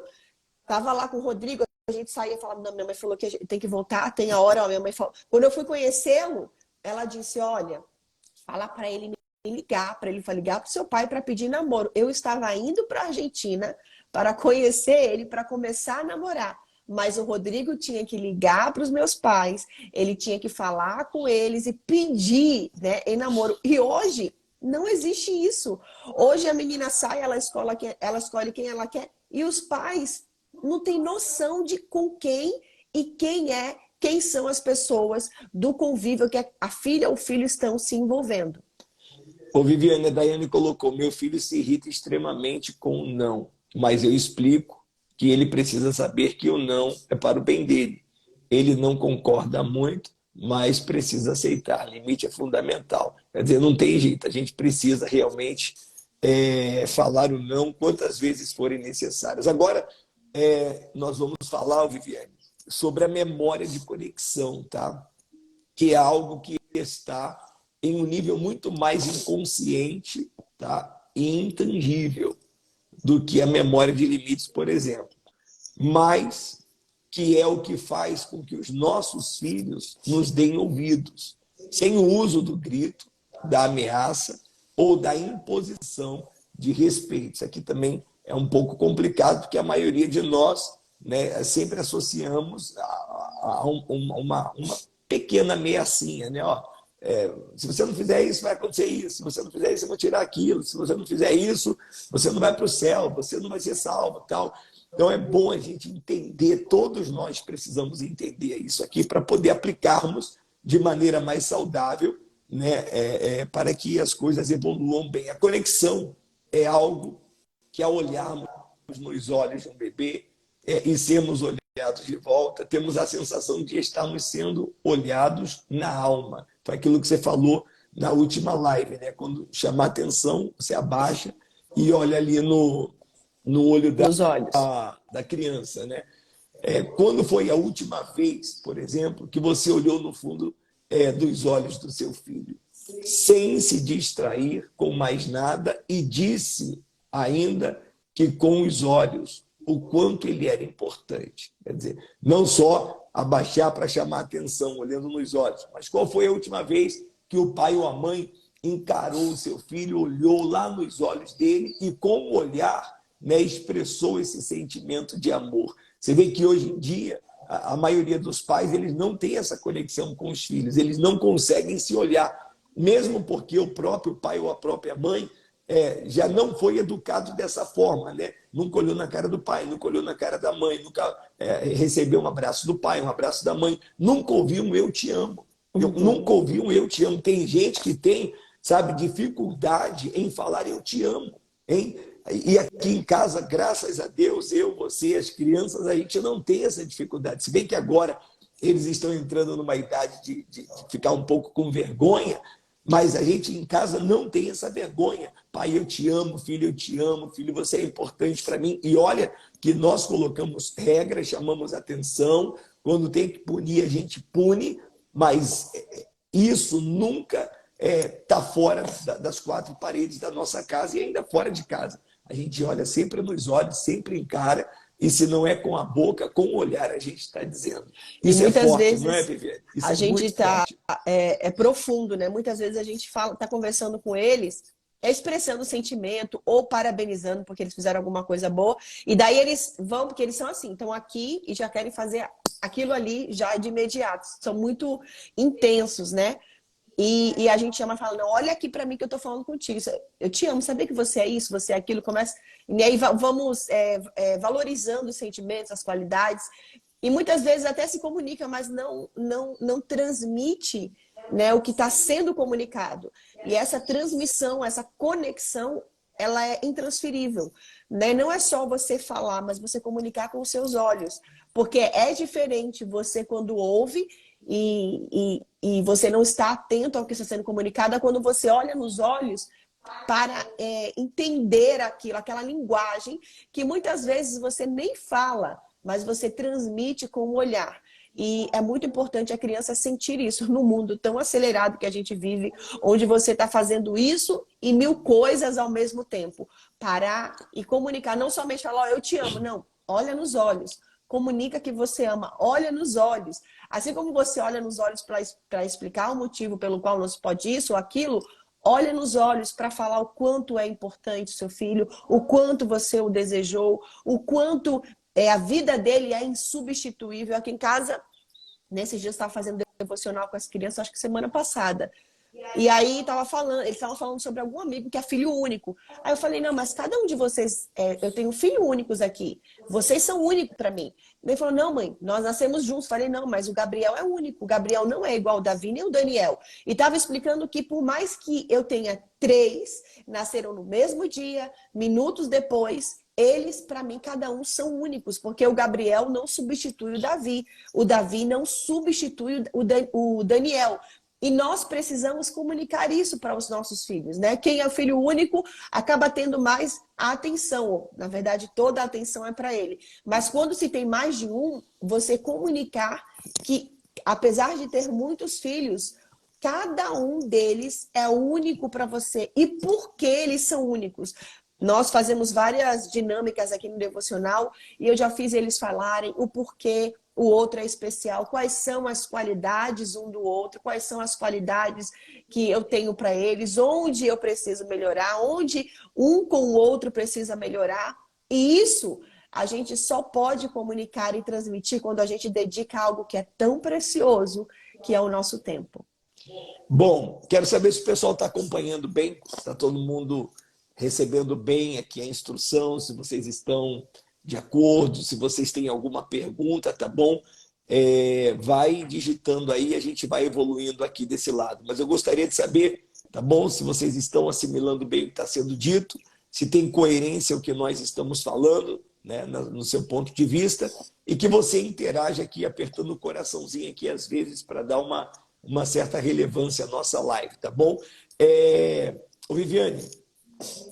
tava lá com o Rodrigo, a gente saía e falava, não, minha mãe falou que a gente tem que voltar, tem a hora, ó, minha mãe falou. Quando eu fui conhecê-lo, ela disse, olha, fala para ele me ligar, para ele ligar para o seu pai para pedir namoro. Eu estava indo para a Argentina para conhecer ele, para começar a namorar. Mas o Rodrigo tinha que ligar para os meus pais, ele tinha que falar com eles e pedir, né, em namoro. E hoje não existe isso. Hoje a menina sai, ela escolhe quem ela quer e os pais não têm noção de com quem e quem são as pessoas do convívio que a filha ou o filho estão se envolvendo. Ô, Viviane, a Daiane colocou, meu filho se irrita extremamente com o não, mas eu explico que ele precisa saber que o não é para o bem dele. Ele não concorda muito, mas precisa aceitar. Limite é fundamental. Quer dizer, não tem jeito, a gente precisa realmente falar o não quantas vezes forem necessárias. Agora, nós vamos falar, Viviane, sobre a memória de conexão, tá? Que é algo que está em um nível muito mais inconsciente, tá? E intangível do que a memória de limites, por exemplo. Mas que é o que faz com que os nossos filhos nos deem ouvidos, sem o uso do grito, da ameaça ou da imposição de respeito. Isso aqui também é um pouco complicado, porque a maioria de nós, né, sempre associamos a uma pequena ameaçinha, né? Ó, se você não fizer isso, vai acontecer isso. Se você não fizer isso, eu vou tirar aquilo. Se você não fizer isso, você não vai para o céu, você não vai ser salvo, tal. Então é bom a gente entender, todos nós precisamos entender isso aqui para poder aplicarmos de maneira mais saudável, né? Para que as coisas evoluam bem. A conexão é algo que, ao olharmos nos olhos de um bebê e sermos olhados de volta, temos a sensação de estarmos sendo olhados na alma. Foi aquilo que você falou na última live, né? Quando chamar atenção, você abaixa e olha ali no olho Nos olhos. da criança, né? Quando foi a última vez, por exemplo, que você olhou no fundo dos olhos do seu filho, sem se distrair com mais nada, e disse ainda que com os olhos o quanto ele era importante. Quer dizer, não só abaixar para chamar atenção, olhando nos olhos, mas qual foi a última vez que o pai ou a mãe encarou o seu filho, olhou lá nos olhos dele e, com o olhar, né, expressou esse sentimento de amor. Você vê que hoje em dia a maioria dos pais, eles não têm essa conexão com os filhos, eles não conseguem se olhar, mesmo porque o próprio pai ou a própria mãe já não foi educado dessa forma, né? Nunca olhou na cara do pai, nunca olhou na cara da mãe, nunca recebeu um abraço do pai, um abraço da mãe, nunca ouviu um eu te amo. Eu nunca ouvi um eu te amo. Tem gente que tem, sabe, dificuldade em falar eu te amo, hein? E aqui em casa, graças a Deus, eu, você, as crianças, a gente não tem essa dificuldade. Se bem que agora eles estão entrando numa idade de ficar um pouco com vergonha, mas a gente em casa não tem essa vergonha. Pai, eu te amo, filho, você é importante para mim. E olha que nós colocamos regras, chamamos atenção. Quando tem que punir, a gente pune, mas isso nunca está fora das quatro paredes da nossa casa e ainda fora de casa. A gente olha sempre nos olhos, sempre encara, e se não é com a boca, com o olhar, a gente está dizendo. Isso é forte, vezes, não é, Viviane? Isso a é gente muito forte. é profundo, né? Muitas vezes a gente está conversando com eles, expressando sentimento ou parabenizando porque eles fizeram alguma coisa boa, e daí eles vão, porque eles são assim, estão aqui e já querem fazer aquilo ali já de imediato. São muito intensos, né? E a gente chama e fala, não, olha aqui para mim que eu tô falando contigo. Eu te amo, sabia que você é isso, você é aquilo. Começa... E aí vamos valorizando os sentimentos, as qualidades. E muitas vezes até se comunica, mas não transmite, né, o que está sendo comunicado. E essa transmissão, essa conexão, ela é intransferível. Né? Não é só você falar, mas você comunicar com os seus olhos. Porque é diferente você quando ouve e você não está atento ao que está sendo comunicado, quando você olha nos olhos para entender aquilo, aquela linguagem que muitas vezes você nem fala, mas você transmite com o olhar. E é muito importante a criança sentir isso no mundo tão acelerado que a gente vive, onde você está fazendo isso e 1000 coisas ao mesmo tempo. Parar e comunicar, não somente falar, oh, eu te amo, não, olha nos olhos. Comunica que você ama, olha nos olhos. Assim como você olha nos olhos para explicar o motivo pelo qual não se pode isso ou aquilo, olha nos olhos para falar o quanto é importante o seu filho, o quanto você o desejou, o quanto a vida dele é insubstituível. Aqui em casa, nesses dias, eu estava fazendo devocional com as crianças, acho que semana passada. E aí eles estavam falando sobre algum amigo que é filho único. Aí eu falei, não, mas cada um de vocês, eu tenho filhos únicos aqui. Vocês são únicos para mim. Ele falou, não, mãe, nós nascemos juntos. Falei, não, mas o Gabriel é único. O Gabriel não é igual o Davi nem o Daniel. E estava explicando que por mais que eu tenha 3, nasceram no mesmo dia, minutos depois, eles, para mim, cada um são únicos, porque o Gabriel não substitui o Davi não substitui o Daniel. E nós precisamos comunicar isso para os nossos filhos, né? Quem é o filho único acaba tendo mais a atenção. Na verdade, toda a atenção é para ele. Mas quando se tem mais de um, você comunicar que, apesar de ter muitos filhos, cada um deles é único para você. E por que eles são únicos? Nós fazemos várias dinâmicas aqui no Devocional e eu já fiz eles falarem o porquê o outro é especial, quais são as qualidades um do outro, quais são as qualidades que eu tenho para eles, onde eu preciso melhorar, onde um com o outro precisa melhorar. E isso a gente só pode comunicar e transmitir quando a gente dedica algo que é tão precioso, que é o nosso tempo. Bom, quero saber se o pessoal está acompanhando bem, está todo mundo recebendo bem aqui a instrução, se vocês estão de acordo, se vocês têm alguma pergunta, tá bom? Vai digitando aí, a gente vai evoluindo aqui desse lado. Mas eu gostaria de saber, tá bom? Se vocês estão assimilando bem o que está sendo dito, se tem coerência o que nós estamos falando, né, no seu ponto de vista, e que você interaja aqui, apertando o coraçãozinho aqui, às vezes, para dar uma certa relevância à nossa live, tá bom? Viviane,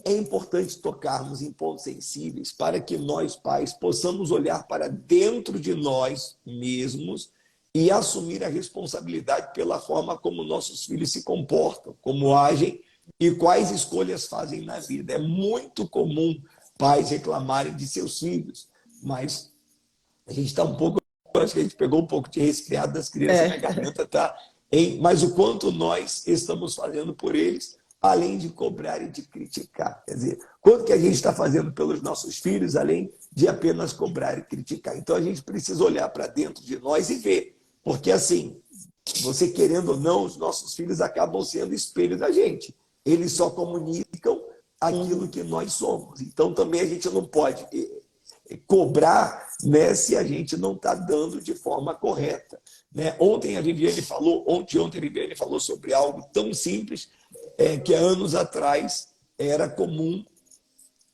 é importante tocarmos em pontos sensíveis para que nós, pais, possamos olhar para dentro de nós mesmos e assumir a responsabilidade pela forma como nossos filhos se comportam, como agem e quais escolhas fazem na vida. É muito comum pais reclamarem de seus filhos, mas a gente está um pouco... Acho que a gente pegou um pouco de resfriado das crianças, minha garganta está... Mas o quanto nós estamos fazendo por eles, além de cobrar e de criticar. Quer dizer, quanto que a gente está fazendo pelos nossos filhos, além de apenas cobrar e criticar. Então, a gente precisa olhar para dentro de nós e ver. Porque, assim, você querendo ou não, os nossos filhos acabam sendo espelho da gente. Eles só comunicam aquilo que nós somos. Então, também a gente não pode cobrar, né, se a gente não está dando de forma correta. Né? Ontem a Viviane falou, ontem a Viviane falou sobre algo tão simples que há anos atrás era comum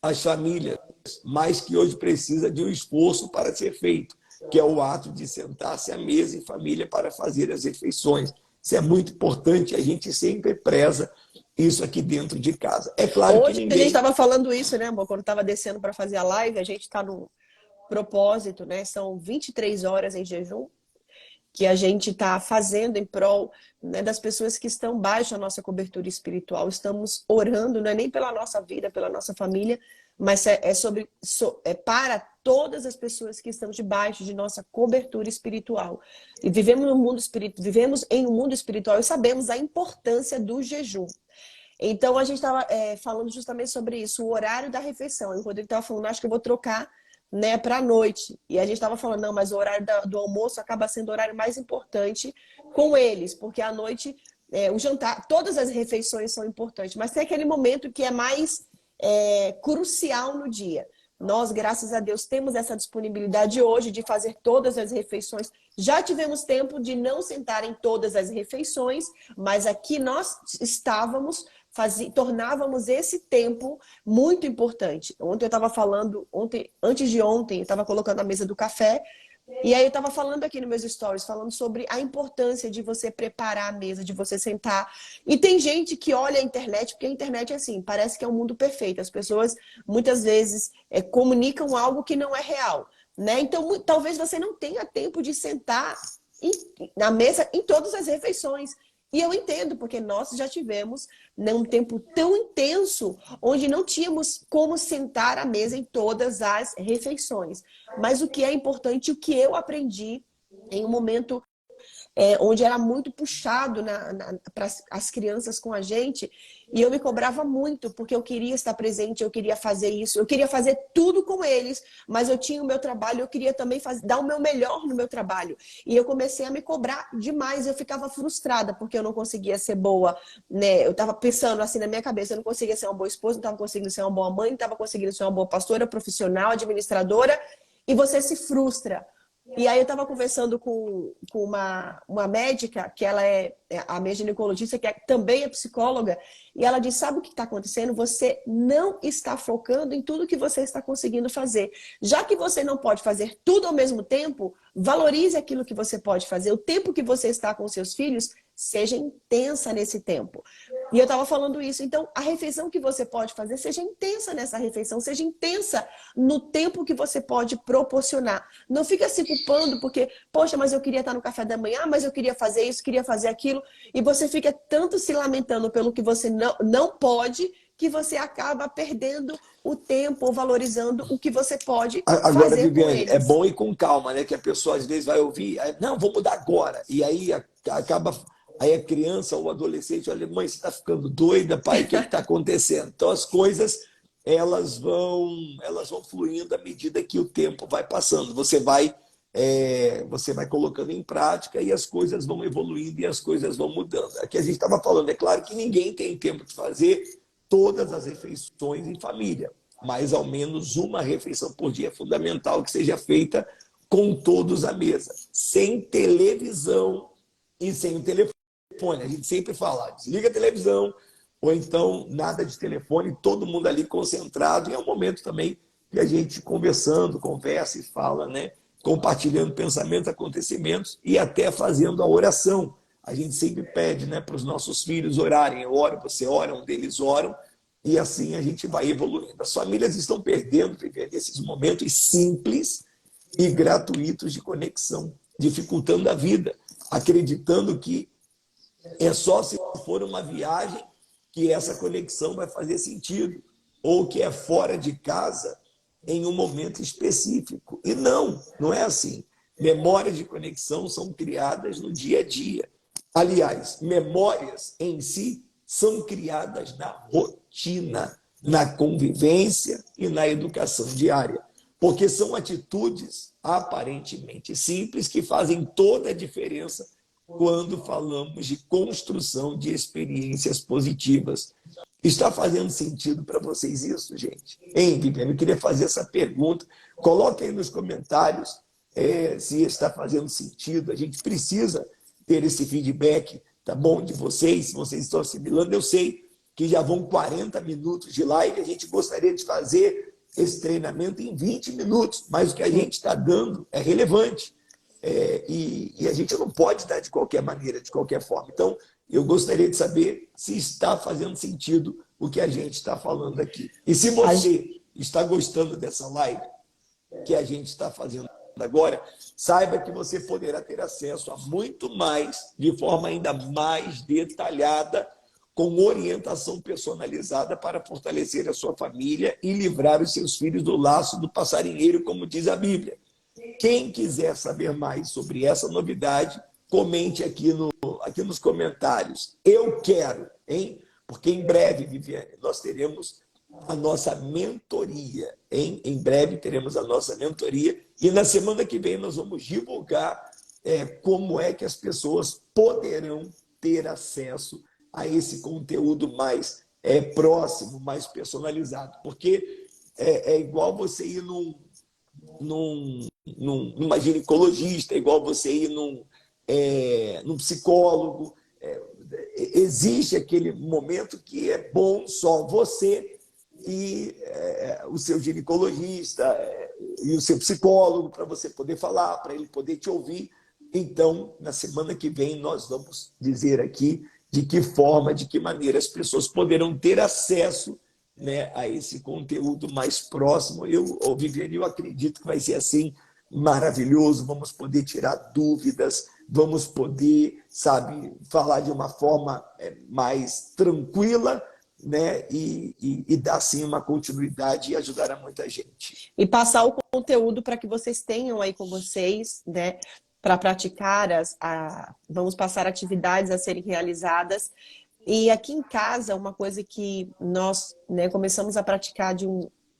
às famílias, mas que hoje precisa de um esforço para ser feito, que é o ato de sentar-se à mesa em família para fazer as refeições. Isso é muito importante, a gente sempre preza isso aqui dentro de casa. É claro que Hoje a gente ninguém... estava falando isso, né, amor? Quando estava descendo para fazer a live, a gente está no propósito, né? São 23 horas em jejum que a gente está fazendo em prol, né, das pessoas que estão baixo a nossa cobertura espiritual. Estamos orando, não é nem pela nossa vida, pela nossa família, mas é para todas as pessoas que estão debaixo de nossa cobertura espiritual. E vivemos em um mundo espiritual e sabemos a importância do jejum. Então, a gente estava falando justamente sobre isso, o horário da refeição. E o Rodrigo estava falando, acho que eu vou trocar, né, para a noite. E a gente estava falando, não, mas o horário do almoço acaba sendo o horário mais importante com eles, porque à noite, o jantar, todas as refeições são importantes, mas tem aquele momento que é mais crucial no dia. Nós, graças a Deus, temos essa disponibilidade hoje de fazer todas as refeições. Já tivemos tempo de não sentar em todas as refeições, mas aqui nós estávamos, tornávamos esse tempo muito importante. Ontem eu estava falando, antes de ontem, eu estava colocando a mesa do café, e aí eu estava falando aqui nos meus stories, falando sobre a importância de você preparar a mesa, de você sentar. E tem gente que olha a internet, porque a internet é assim, parece que é um mundo perfeito. As pessoas muitas vezes comunicam algo que não é real, né? Então talvez você não tenha tempo de sentar na mesa em todas as refeições. E eu entendo, porque nós já tivemos, né, um tempo tão intenso onde não tínhamos como sentar à mesa em todas as refeições. Mas o que é importante, o que eu aprendi em um momento onde era muito puxado para as crianças com a gente, e eu me cobrava muito, porque eu queria estar presente, eu queria fazer isso, eu queria fazer tudo com eles, mas eu tinha o meu trabalho, eu queria também dar o meu melhor no meu trabalho. E eu comecei a me cobrar demais, eu ficava frustrada, porque eu não conseguia ser boa, né? Eu estava pensando assim na minha cabeça, eu não conseguia ser uma boa esposa, não estava conseguindo ser uma boa mãe, não estava conseguindo ser uma boa pastora, profissional, administradora, e você se frustra. E aí eu estava conversando com uma médica, que ela é a minha ginecologista, que também é psicóloga, e ela disse, sabe o que está acontecendo? Você não está focando em tudo que você está conseguindo fazer. Já que você não pode fazer tudo ao mesmo tempo, valorize aquilo que você pode fazer. O tempo que você está com seus filhos, seja intensa nesse tempo. E eu estava falando isso. Então, a refeição que você pode fazer, seja intensa nessa refeição, seja intensa no tempo que você pode proporcionar. Não fica se culpando porque, poxa, mas eu queria estar no café da manhã, mas eu queria fazer isso, queria fazer aquilo. E você fica tanto se lamentando pelo que você não pode, que você acaba perdendo o tempo ou valorizando o que você pode Agora, fazer com Viviane, é eles. bom ir com calma, né? Que a pessoa às vezes vai ouvir, não, vou mudar agora. E aí acaba, aí a criança ou o adolescente olha, mãe, você está ficando doida, pai, o que está acontecendo? Então as coisas elas vão fluindo à medida que o tempo vai passando. Você vai colocando em prática e as coisas vão evoluindo e as coisas vão mudando. Aqui a gente estava falando, é claro que ninguém tem tempo de fazer todas as refeições em família, mas ao menos uma refeição por dia é fundamental que seja feita com todos à mesa, sem televisão e sem o telefone. A gente sempre fala, desliga a televisão, ou então nada de telefone, todo mundo ali concentrado, e é um momento também que a gente conversa e fala, né? Compartilhando pensamentos, acontecimentos e até fazendo a oração. A gente sempre pede, né, para os nossos filhos orarem. Eu oro, você ora, um deles oram, e assim a gente vai evoluindo. As famílias estão perdendo, vivendo esses momentos simples e gratuitos de conexão, dificultando a vida, acreditando que é só se for uma viagem que essa conexão vai fazer sentido, ou que é fora de casa em um momento específico. E não é assim. Memórias de conexão são criadas no dia a dia. Aliás, memórias em si são criadas na rotina, na convivência e na educação diária. Porque são atitudes aparentemente simples que fazem toda a diferença quando falamos de construção de experiências positivas. Está fazendo sentido para vocês isso, gente? Hein, Viviane? Eu queria fazer essa pergunta. Coloque aí nos comentários se está fazendo sentido. A gente precisa ter esse feedback, tá bom, de vocês, se vocês estão assimilando. Eu sei que já vão 40 minutos de live, a gente gostaria de fazer esse treinamento em 20 minutos, mas o que a gente está dando é relevante. E a gente não pode dar de qualquer maneira, de qualquer forma. Então, eu gostaria de saber se está fazendo sentido o que a gente está falando aqui. E se você está gostando dessa live que a gente está fazendo agora, saiba que você poderá ter acesso a muito mais, de forma ainda mais detalhada, com orientação personalizada para fortalecer a sua família e livrar os seus filhos do laço do passarinheiro, como diz a Bíblia. Quem quiser saber mais sobre essa novidade, comente aqui nos comentários. Eu quero, hein? Porque em breve, Viviane, nós teremos a nossa mentoria, hein? Em breve teremos a nossa mentoria e na semana que vem nós vamos divulgar como é que as pessoas poderão ter acesso a esse conteúdo mais próximo, mais personalizado. Porque é igual você ir numa ginecologista, é igual você ir num psicólogo. Existe aquele momento que é bom só você e o seu ginecologista e o seu psicólogo para você poder falar, para ele poder te ouvir. Então, na semana que vem, nós vamos dizer aqui de que forma, de que maneira as pessoas poderão ter acesso, né, a esse conteúdo mais próximo. Viviane, eu acredito que vai ser assim maravilhoso. Vamos poder tirar dúvidas, vamos poder, sabe, falar de uma forma mais tranquila, né, e dar sim uma continuidade e ajudar a muita gente. E passar o conteúdo para que vocês tenham aí com vocês, né, para praticar, vamos passar atividades a serem realizadas. E aqui em casa, uma coisa que nós, né, começamos a praticar de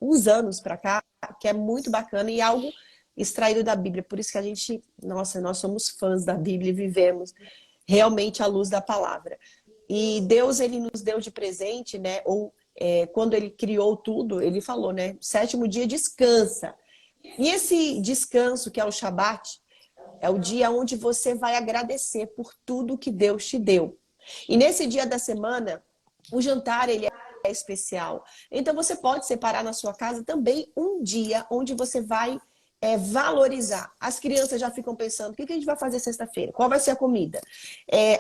uns anos para cá, que é muito bacana e algo extraído da Bíblia. Por isso que a gente, nossa, nós somos fãs da Bíblia e vivemos realmente à luz da palavra. E Deus, ele nos deu de presente, né, quando ele criou tudo, ele falou, né, 7º dia descansa. E esse descanso, que é o Shabat, é o dia onde você vai agradecer por tudo que Deus te deu. E nesse dia da semana, o jantar ele é especial. Então você pode separar na sua casa também um dia onde você vai valorizar. As crianças já ficam pensando, o que a gente vai fazer sexta-feira? Qual vai ser a comida?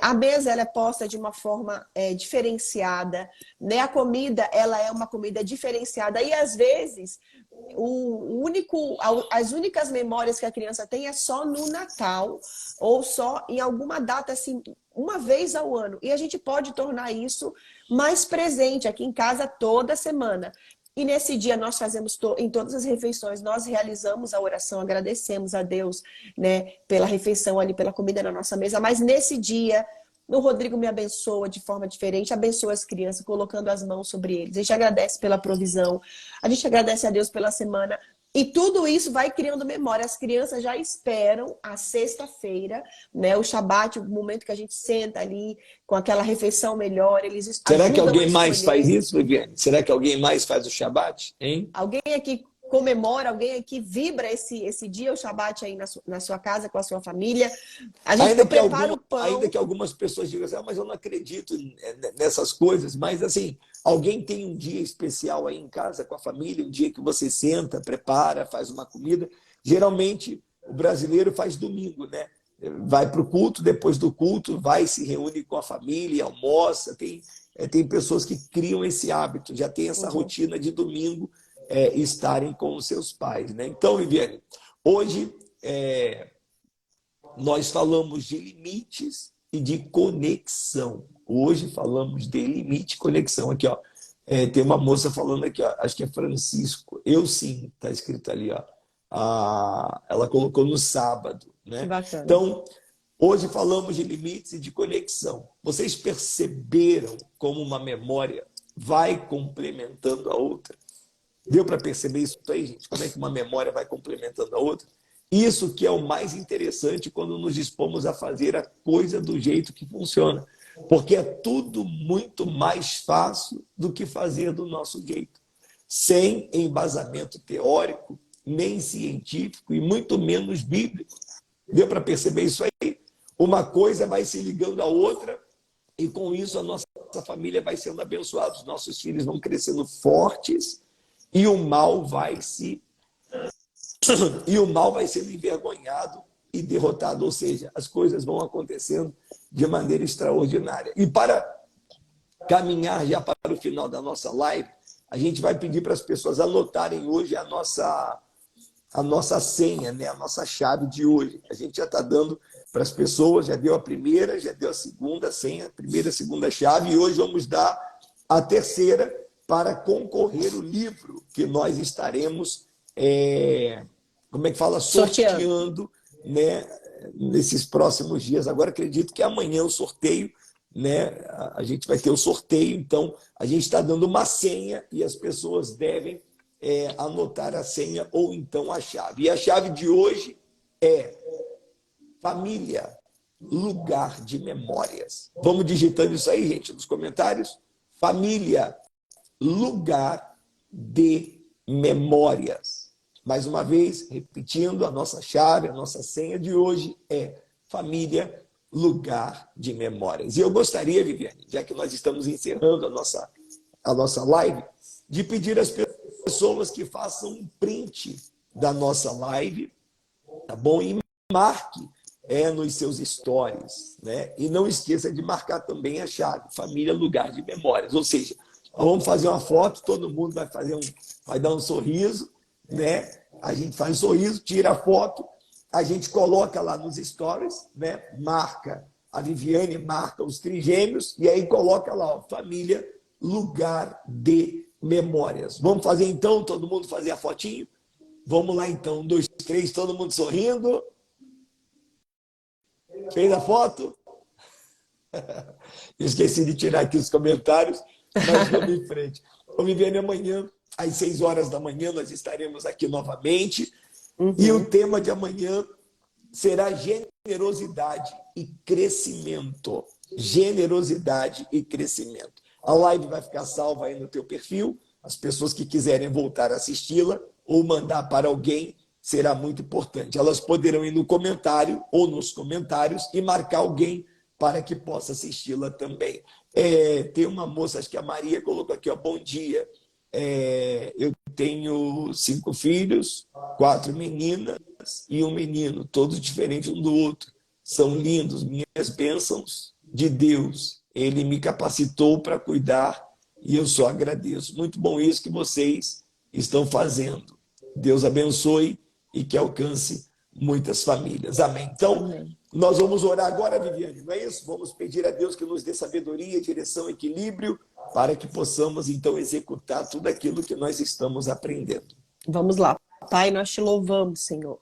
A mesa ela é posta de uma forma diferenciada, né? A comida ela é uma comida diferenciada e às vezes as únicas memórias que a criança tem é só no Natal ou só em alguma data assim, uma vez ao ano. E a gente pode tornar isso mais presente aqui em casa toda semana. E nesse dia nós fazemos, em todas as refeições, nós realizamos a oração, agradecemos a Deus, né, pela refeição ali, pela comida na nossa mesa. Mas nesse dia, o Rodrigo me abençoa de forma diferente, abençoa as crianças, colocando as mãos sobre eles. A gente agradece pela provisão, a gente agradece a Deus pela semana. E tudo isso vai criando memória. As crianças já esperam a sexta-feira, né? O Shabat, o momento que a gente senta ali com aquela refeição melhor. Eles Será que alguém a mais escolher. faz isso, Viviane? Será que alguém mais faz o Shabat, hein? Alguém aqui comemora, alguém aqui vibra esse dia, o Shabat aí na sua casa, com a sua família. A gente prepara o pão. Ainda que algumas pessoas digam assim, mas eu não acredito nessas coisas, mas assim, alguém tem um dia especial aí em casa com a família, um dia que você senta, prepara, faz uma comida. Geralmente, o brasileiro faz domingo, né? Vai para o culto, depois do culto, vai se reúne com a família, almoça. Tem pessoas que criam esse hábito, já tem essa rotina de domingo estarem com os seus pais, né? Então, Viviane, hoje nós falamos de limites e de conexão. Hoje falamos de limite e conexão. Aqui, ó, tem uma moça falando aqui, ó, acho que é Francisco. Eu sim, está escrito ali, ó. Ela colocou no sábado, né? Que bacana. Então, hoje falamos de limites e de conexão. Vocês perceberam como uma memória vai complementando a outra? Deu para perceber isso aí, gente? Como é que uma memória vai complementando a outra? Isso que é o mais interessante quando nos dispomos a fazer a coisa do jeito que funciona. Porque é tudo muito mais fácil do que fazer do nosso jeito, sem embasamento teórico, nem científico e muito menos bíblico. Deu para perceber isso aí? Uma coisa vai se ligando à outra e com isso a nossa família vai sendo abençoada, os nossos filhos vão crescendo fortes e o mal vai sendo envergonhado e derrotado, ou seja, as coisas vão acontecendo de maneira extraordinária. E para caminhar já para o final da nossa live, a gente vai pedir para as pessoas anotarem hoje a nossa senha, né? A nossa chave de hoje. A gente já está dando para as pessoas, já deu a primeira, já deu a segunda senha, a primeira, a segunda chave, e hoje vamos dar a terceira para concorrer o livro que nós estaremos, como é que fala? Sorteando, né? Nesses próximos dias. Agora acredito que amanhã o sorteio, né? A gente vai ter o sorteio, então a gente está dando uma senha e as pessoas devem anotar a senha ou então a chave. E a chave de hoje é família, lugar de memórias. Vamos digitando isso aí, gente, nos comentários. Família, lugar de memórias. Mais uma vez, repetindo, a nossa chave, a nossa senha de hoje é família, lugar de memórias. E eu gostaria, Viviane, já que nós estamos encerrando a nossa live, de pedir às pessoas que façam um print da nossa live, tá bom? E marque nos seus stories, né? E não esqueça de marcar também a chave, família, lugar de memórias. Ou seja, vamos fazer uma foto, todo mundo vai dar um sorriso, né? A gente faz um sorriso, tira a foto, a gente coloca lá nos stories, né? Marca a Viviane, marca os trigêmeos, e aí coloca lá, ó, família, lugar de memórias. Vamos fazer então, todo mundo fazer a fotinho? Vamos lá então, 1, 2, 3, todo mundo sorrindo. Fez a foto? Esqueci de tirar aqui os comentários, mas vamos em frente. Ô, Viviane, amanhã, às 6 horas da manhã, nós estaremos aqui novamente. E o tema de amanhã será generosidade e crescimento. Generosidade e crescimento. A live vai ficar salva aí no teu perfil. As pessoas que quiserem voltar a assisti-la ou mandar para alguém, será muito importante. Elas poderão ir no comentário ou nos comentários e marcar alguém para que possa assisti-la também. Tem uma moça, acho que a Maria colocou aqui, ó, bom dia. Eu tenho 5 filhos, 4 meninas e um menino, todos diferentes um do outro. São lindos, minhas bênçãos de Deus. Ele me capacitou para cuidar e eu só agradeço. Muito bom isso que vocês estão fazendo. Deus abençoe e que alcance muitas famílias. Amém. Então, nós vamos orar agora, Viviane, não é isso? Vamos pedir a Deus que nos dê sabedoria, direção, equilíbrio, para que possamos, então, executar tudo aquilo que nós estamos aprendendo. Vamos lá. Pai, nós te louvamos, Senhor.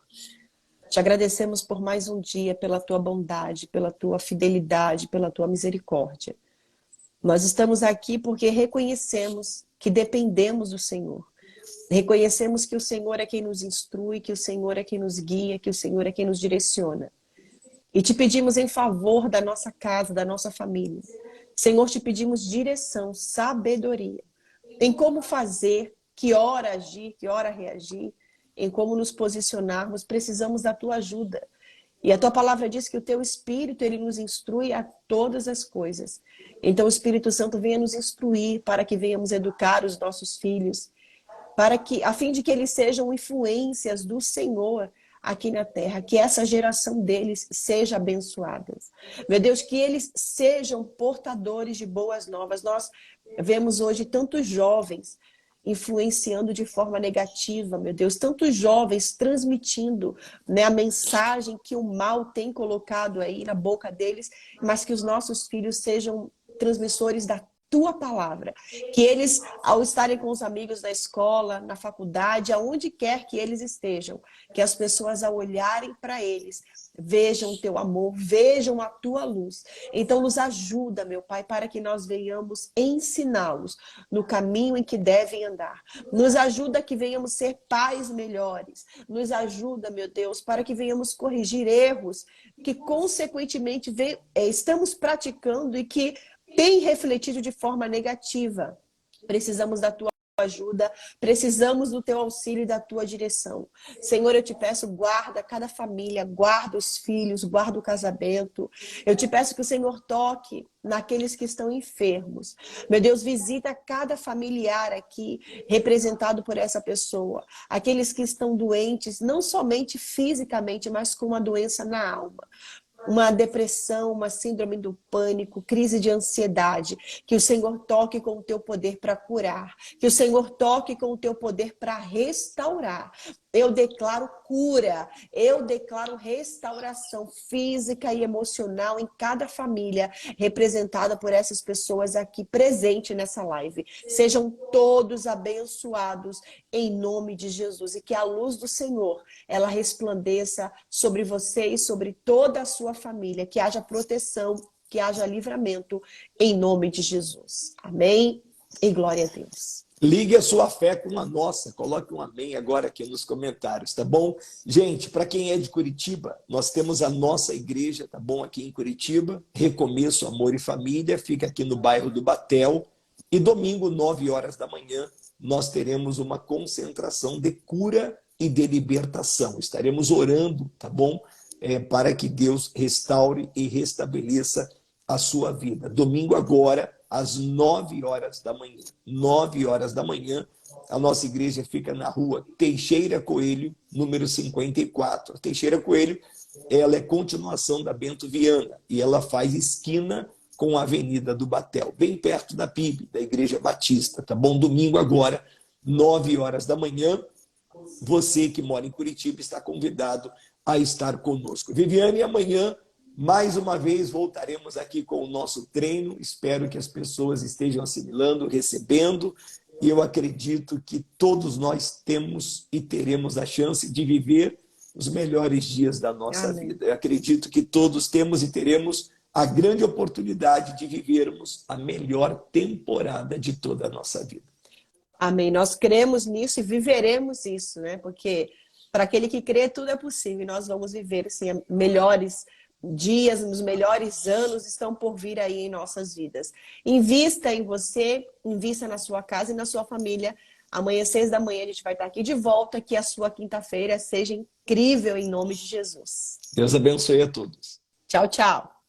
Te agradecemos por mais um dia, pela tua bondade, pela tua fidelidade, pela tua misericórdia. Nós estamos aqui porque reconhecemos que dependemos do Senhor. Reconhecemos que o Senhor é quem nos instrui, que o Senhor é quem nos guia, que o Senhor é quem nos direciona. E te pedimos em favor da nossa casa, da nossa família. Senhor, te pedimos direção, sabedoria, em como fazer, que hora agir, que hora reagir, em como nos posicionarmos. Precisamos da tua ajuda. E a tua palavra diz que o teu Espírito, ele nos instrui a todas as coisas. Então o Espírito Santo venha nos instruir para que venhamos educar os nossos filhos, a fim de que eles sejam influências do Senhor aqui na terra, que essa geração deles seja abençoada. Meu Deus, que eles sejam portadores de boas novas. Nós vemos hoje tantos jovens influenciando de forma negativa, meu Deus, tantos jovens transmitindo, né, a mensagem que o mal tem colocado aí na boca deles, mas que os nossos filhos sejam transmissores da tua palavra. Que eles, ao estarem com os amigos na escola, na faculdade, aonde quer que eles estejam, que as pessoas, ao olharem para eles, vejam o teu amor, vejam a tua luz. Então, nos ajuda, meu Pai, para que nós venhamos ensiná-los no caminho em que devem andar. Nos ajuda que venhamos ser pais melhores. Nos ajuda, meu Deus, para que venhamos corrigir erros que, consequentemente, estamos praticando e que têm refletido de forma negativa. Precisamos da tua ajuda, precisamos do teu auxílio e da tua direção. Senhor, eu te peço, guarda cada família, guarda os filhos, guarda o casamento. Eu te peço que o Senhor toque naqueles que estão enfermos. Meu Deus, visita cada familiar aqui, representado por essa pessoa. Aqueles que estão doentes, não somente fisicamente, mas com uma doença na alma. Uma depressão, uma síndrome do pânico, crise de ansiedade. Que o Senhor toque com o teu poder para curar. Que o Senhor toque com o teu poder para restaurar. Eu declaro cura, eu declaro restauração física e emocional em cada família representada por essas pessoas aqui presentes nessa live. Sejam todos abençoados em nome de Jesus e que a luz do Senhor, ela resplandeça sobre você e sobre toda a sua família, que haja proteção, que haja livramento em nome de Jesus. Amém? E glória a Deus. Ligue a sua fé com a nossa. Coloque um amém agora aqui nos comentários, tá bom? Gente, para quem é de Curitiba, nós temos a nossa igreja, tá bom? Aqui em Curitiba, Recomeço, Amor e Família, fica aqui no bairro do Batel. E domingo, 9 horas da manhã, nós teremos uma concentração de cura e de libertação. Estaremos orando, tá bom? Para que Deus restaure e restabeleça a sua vida. Domingo agora, às 9 horas da manhã. 9 horas da manhã, a nossa igreja fica na rua Teixeira Coelho, número 54. Teixeira Coelho, ela é continuação da Bento Viana e ela faz esquina com a Avenida do Batel, bem perto da PIB, da Igreja Batista, tá bom? Domingo agora, 9 horas da manhã, você que mora em Curitiba está convidado a estar conosco. Viviane, amanhã, mais uma vez, voltaremos aqui com o nosso treino. Espero que as pessoas estejam assimilando, recebendo. E eu acredito que todos nós temos e teremos a chance de viver os melhores dias da nossa vida. Eu acredito que todos temos e teremos a grande oportunidade de vivermos a melhor temporada de toda a nossa vida. Amém. Nós cremos nisso e viveremos isso, né? Porque para aquele que crê, tudo é possível. E nós vamos viver, assim, melhores dias, os melhores anos estão por vir aí em nossas vidas. Invista em você, invista na sua casa e na sua família. Amanhã, 6 da manhã, a gente vai estar aqui de volta. Que a sua quinta-feira seja incrível em nome de Jesus. Deus abençoe a todos. Tchau, tchau.